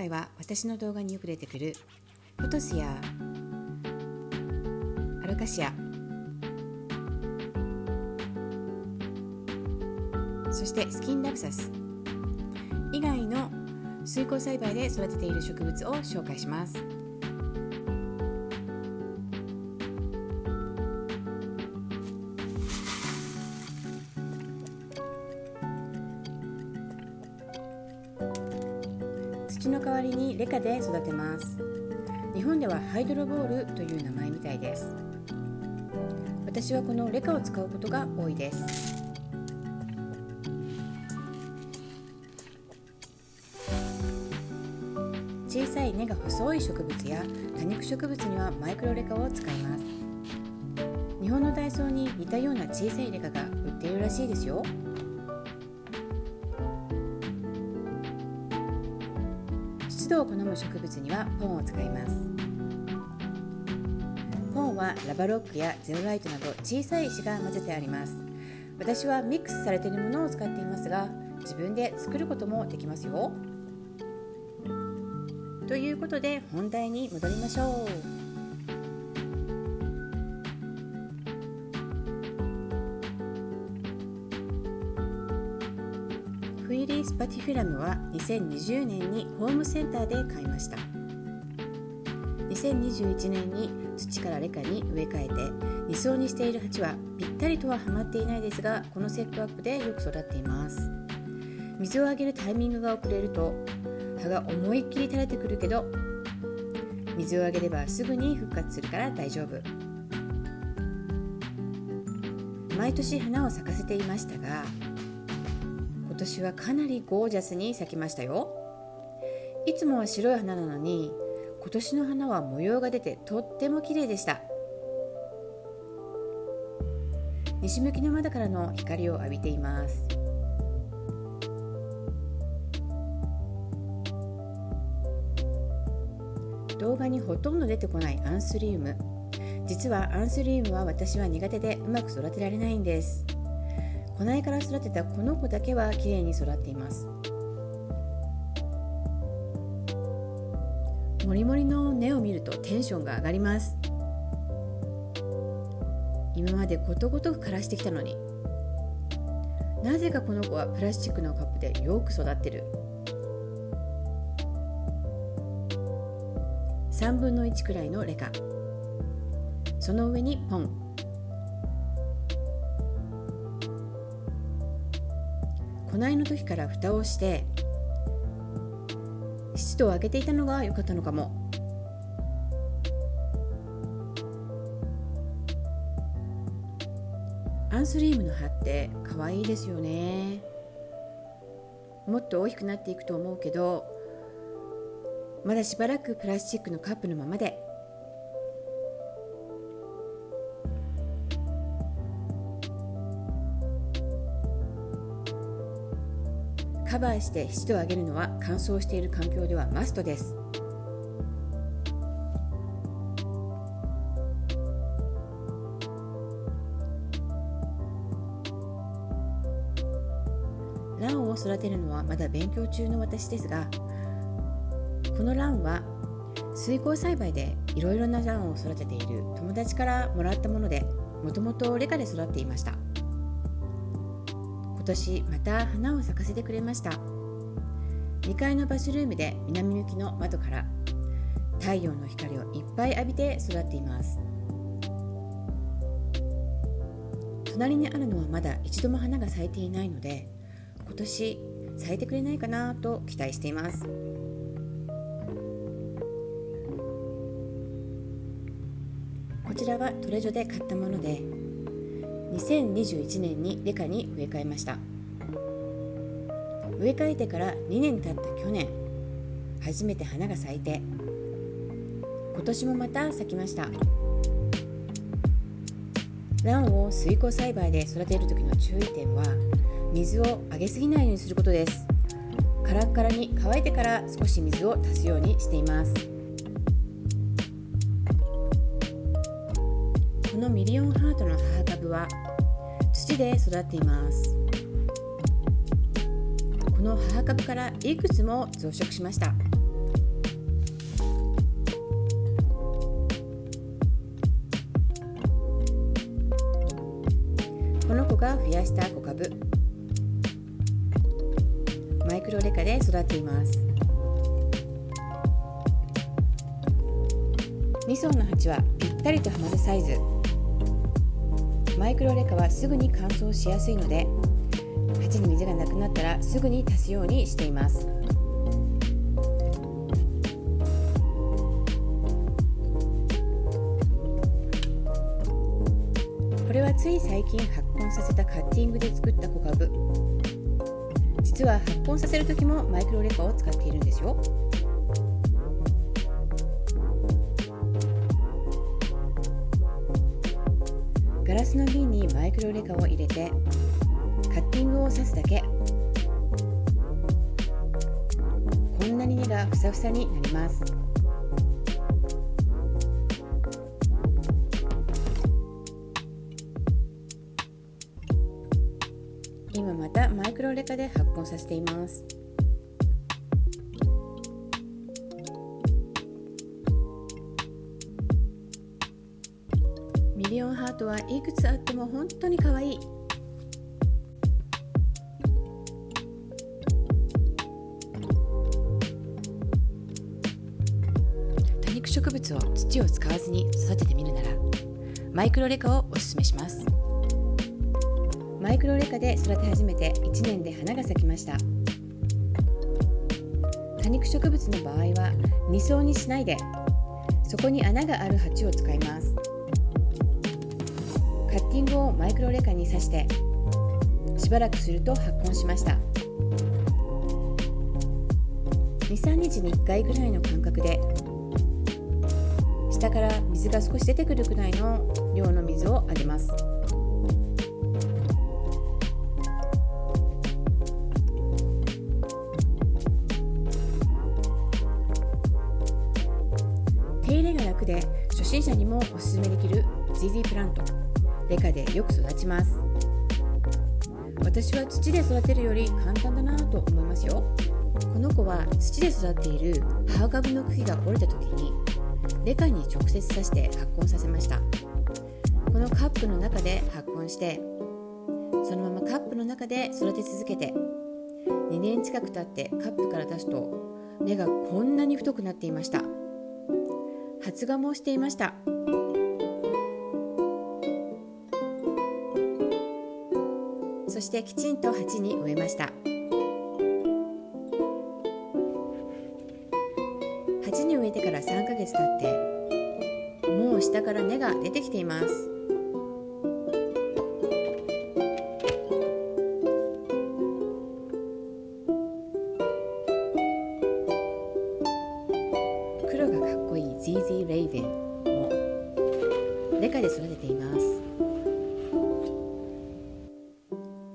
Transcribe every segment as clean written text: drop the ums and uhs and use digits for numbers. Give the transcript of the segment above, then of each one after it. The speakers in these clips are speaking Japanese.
回は私の動画によく出てくるポトスやアロカシア、そしてスキンラプサス以外の水耕栽培で育てている植物を紹介します。土の代わりにレカで育てます。日本ではハイドロボールという名前みたいです。私はこのレカを使うことが多いです。小さい根が細い植物や多肉植物にはマイクロレカを使います。日本のダイソーに似たような小さいレカが売っているらしいですよ。湿度を好む植物にはポンを使います。ポンはラバロックやゼオライトなど小さい石が混ぜてあります。私はミックスされているものを使っていますが、自分で作ることもできますよ。ということで本題に戻りましょう。フイリースパティフィラムは2020年にホームセンターで買いました。2021年に土からレカに植え替えて2層にしている鉢はぴったりとははまっていないですが、このセットアップでよく育っています。水をあげるタイミングが遅れると葉が思いっきり垂れてくるけど、水をあげればすぐに復活するから大丈夫。毎年花を咲かせていましたが、今年はかなりゴージャスに咲きましたよ。いつもは白い花なのに、今年の花は模様が出てとっても綺麗でした。西向きの窓からの光を浴びています。動画にほとんど出てこないアンスリウム。実はアンスリウムは私は苦手でうまく育てられないんです。古苗から育てたこの子だけは綺麗に育っています。もりもりの根を見るとテンションが上がります。今までことごとく枯らしてきたのに、なぜかこの子はプラスチックのカップでよく育ってる。3分の1くらいのレカ、その上にポン。古苗の時から蓋をして湿度を上げていたのが良かったのかも。アンスリウムの葉って可愛いですよね。もっと大きくなっていくと思うけど、まだしばらくプラスチックのカップのままで。カバーして湿度を上げるのは乾燥している環境ではマストです。ランを育てるのはまだ勉強中の私ですが、このランは水耕栽培でいろいろなランを育てている友達からもらったもので、もともとレカで育っていました。今年また花を咲かせてくれました。2階のバスルームで南向きの窓から太陽の光をいっぱい浴びて育っています。隣にあるのはまだ一度も花が咲いていないので、今年咲いてくれないかなと期待しています。こちらはトレジョで買ったもので、2021年にレカに植え替えました。植え替えてから2年経った去年、初めて花が咲いて、今年もまた咲きました。ランを水耕栽培で育てる時の注意点は、水をあげすぎないようにすることです。カラッカラに乾いてから少し水を足すようにしています。このミリオンハートの母株は土で育っています。この母株からいくつも増殖しました。が増やした小株、マイクロレカで育っています。2層の鉢はぴったりとはまるサイズ。マイクロレカはすぐに乾燥しやすいので、鉢に水がなくなったらすぐに足すようにしています。これはつい最近発根させたカッティングで作った小株。実は発根させる時もマイクロレカを使っているんですよ。ガラスの瓶にマイクロレカを入れてカッティングを刺すだけ。こんなに根がふさふさになります。今またマイクロレカで発根させています。ミリオンハートはいくつあっても本当に可愛い。多肉植物を土を使わずに育ててみるならマイクロレカをおすすめします。マイクロレカで育て始めて1年で花が咲きました。多肉植物の場合は2層にしないで、そこに穴がある鉢を使います。カッティングをマイクロレカに刺してしばらくすると発根しました。 2,3 日に1回ぐらいの間隔で下から水が少し出てくるくらいの量の水をあげます。手入れが楽で初心者にもおすすめできる ZZ プラント。レカでよく育ちます。私は土で育てるより簡単だなと思いますよ。この子は土で育っている葉株の茎が折れた時にレカに直接刺して発根させました。このカップの中で発根してそのままカップの中で育て続けて2年近く経ってカップから出すと根がこんなに太くなっていました。発芽もしていました。そしてきちんと鉢に植えました。鉢に植えてから3ヶ月経ってもう下から根が出てきています。黒がかっこいい ZZ レイベンもレカで育てています。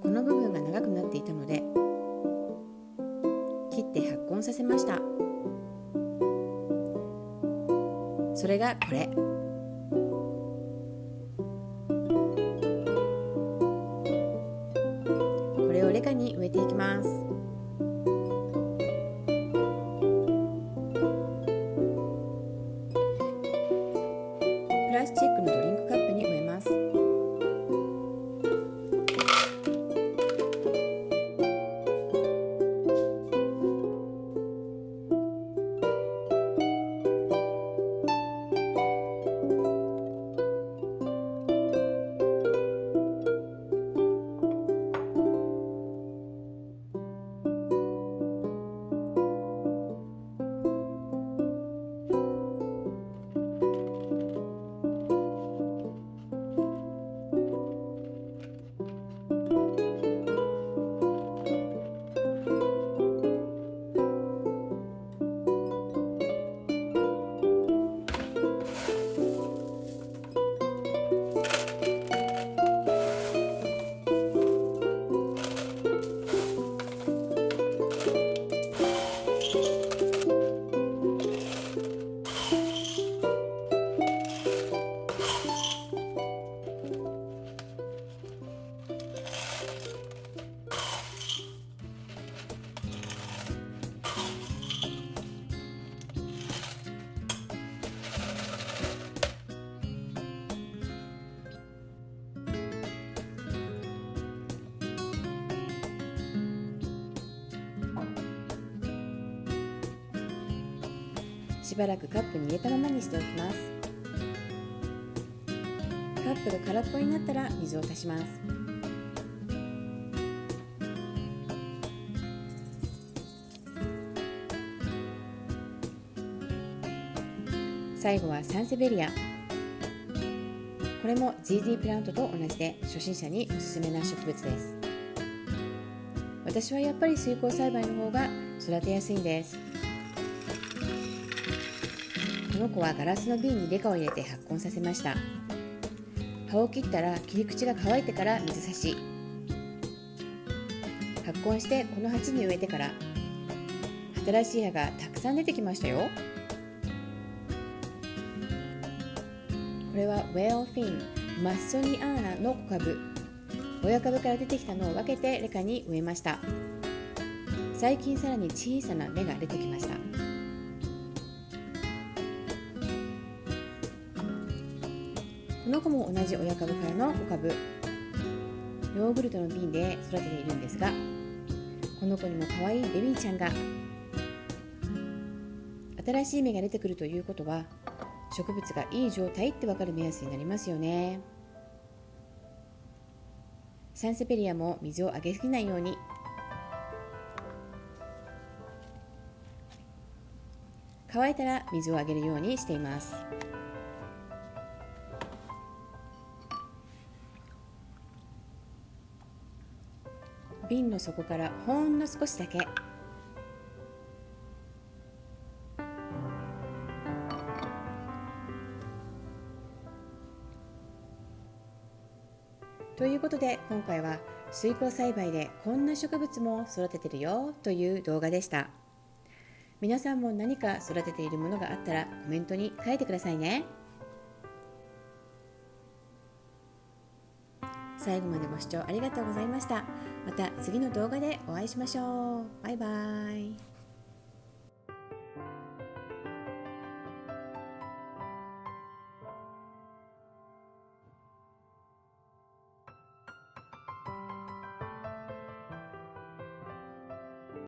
この部分が長くなっていたので切って発根させました。それがこれ。これをレカに植えていきます。プラスチックのドリンクカップに植えます。しばらくカップに入れたままにしておきます。カップが空っぽになったら水を足します。最後はサンセベリア。これも ZZ プラントと同じで初心者におすすめな植物です。私はやっぱり水耕栽培の方が育てやすいんです。この子はガラスの瓶にデカを入れて発根させました。葉を切ったら切り口が乾いてから水差し、発根してこの鉢に植えてから新しい葉がたくさん出てきましたよ。これはウェールフィンマッソニアーナの小株。親株から出てきたのを分けてレカに植えました。最近さらに小さな芽が出てきました。この子も同じ親株からの小株。ヨーグルトの瓶で育てているんですが、この子にも可愛いベビーちゃんが。新しい芽が出てくるということは植物がいい状態ってわかる目安になりますよね。サンセベリアも水をあげすぎないように。乾いたら水をあげるようにしています。瓶の底からほんの少しだけ。ということで今回は水耕栽培でこんな植物も育ててるよという動画でした。皆さんも何か育てているものがあったらコメントに書いてくださいね。最後までご視聴ありがとうございました。また次の動画でお会いしましょう。バイバイ。